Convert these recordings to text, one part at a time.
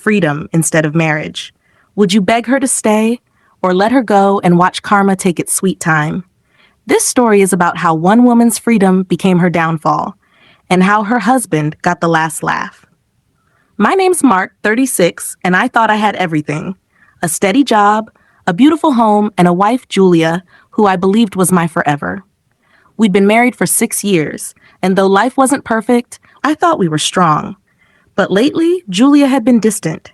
freedom instead of marriage? Would you beg her to stay or let her go and watch karma take its sweet time? This story is about how one woman's freedom became her downfall and how her husband got the last laugh. My name's Mark, 36, and I thought I had everything. A steady job, a beautiful home, and a wife, Julia, who I believed was my forever. We'd been married for 6 years, and though life wasn't perfect, I thought we were strong. But lately, Julia had been distant.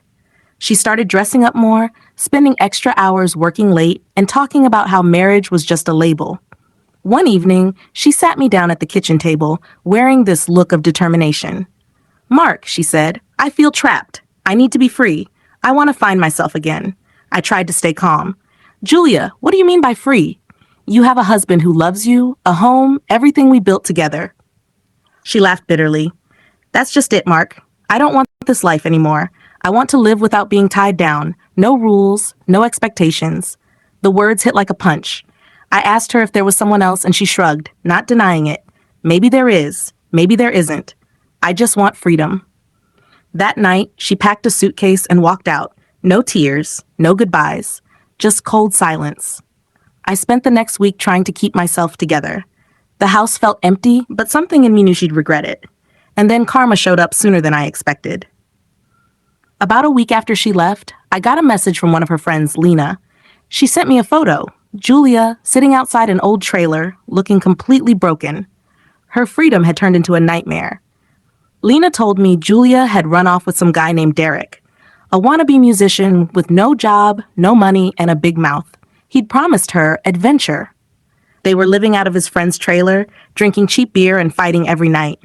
She started dressing up more, spending extra hours working late, and talking about how marriage was just a label. One evening, she sat me down at the kitchen table, wearing this look of determination. "Mark," she said, "I feel trapped. I need to be free. I want to find myself again." I tried to stay calm. "Julia, what do you mean by free? You have a husband who loves you, a home, everything we built together." She laughed bitterly. "That's just it, Mark. I don't want this life anymore. I want to live without being tied down. No rules, no expectations." The words hit like a punch. I asked her if there was someone else and she shrugged, not denying it. Maybe there is, maybe there isn't. I just want freedom. That night, she packed a suitcase and walked out. No tears, no goodbyes, just cold silence. I spent the next week trying to keep myself together. The house felt empty, but something in me knew she'd regret it. And then karma showed up sooner than I expected. About a week after she left, I got a message from one of her friends, Lena. She sent me a photo. Julia, sitting outside an old trailer, looking completely broken. Her freedom had turned into a nightmare. Lena told me Julia had run off with some guy named Derek, a wannabe musician with no job, no money, and a big mouth. He'd promised her adventure. They were living out of his friend's trailer, drinking cheap beer and fighting every night.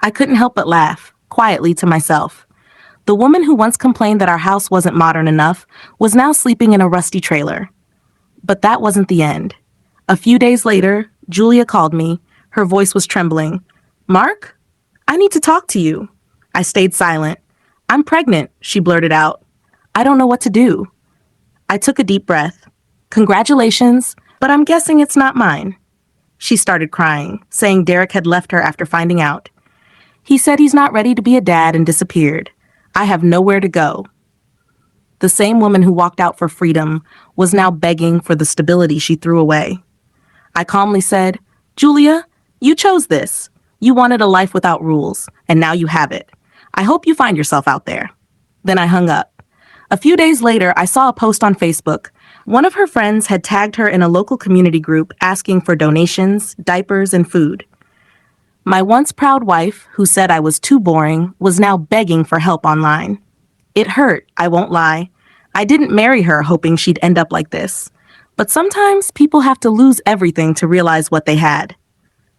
I couldn't help but laugh, quietly to myself. The woman who once complained that our house wasn't modern enough was now sleeping in a rusty trailer. But that wasn't the end. A few days later, Julia called me. Her voice was trembling. "Mark, I need to talk to you." I stayed silent. "I'm pregnant," she blurted out. "I don't know what to do." I took a deep breath. "Congratulations, but I'm guessing it's not mine." She started crying, saying Derek had left her after finding out. "He said he's not ready to be a dad and disappeared. I have nowhere to go." The same woman who walked out for freedom was now begging for the stability she threw away. I calmly said, "Julia, you chose this. You wanted a life without rules, and now you have it. I hope you find yourself out there." Then I hung up. A few days later, I saw a post on Facebook. One of her friends had tagged her in a local community group asking for donations, diapers, and food. My once proud wife, who said I was too boring, was now begging for help online. It hurt, I won't lie. I didn't marry her hoping she'd end up like this. But sometimes people have to lose everything to realize what they had.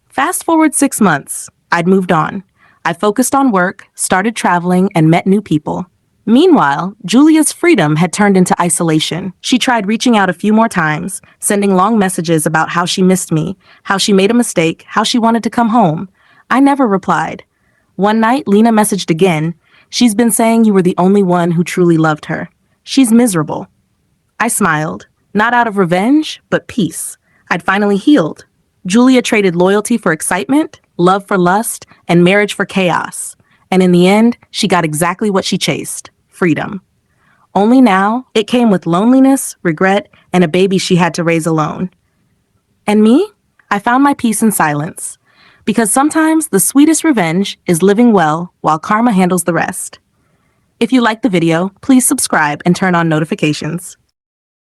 Fast forward 6 months, I'd moved on. I focused on work, started traveling, and met new people. Meanwhile, Julia's freedom had turned into isolation. She tried reaching out a few more times, sending long messages about how she missed me, how she made a mistake, how she wanted to come home. I never replied. One night, Lena messaged again. "She's been saying you were the only one who truly loved her. She's miserable." I smiled, not out of revenge, but peace. I'd finally healed. Julia traded loyalty for excitement, love for lust, and marriage for chaos. And in the end, she got exactly what she chased: freedom. Only now, it came with loneliness, regret, and a baby she had to raise alone. And me? I found my peace in silence. Because sometimes the sweetest revenge is living well while karma handles the rest. If you liked the video, please subscribe and turn on notifications.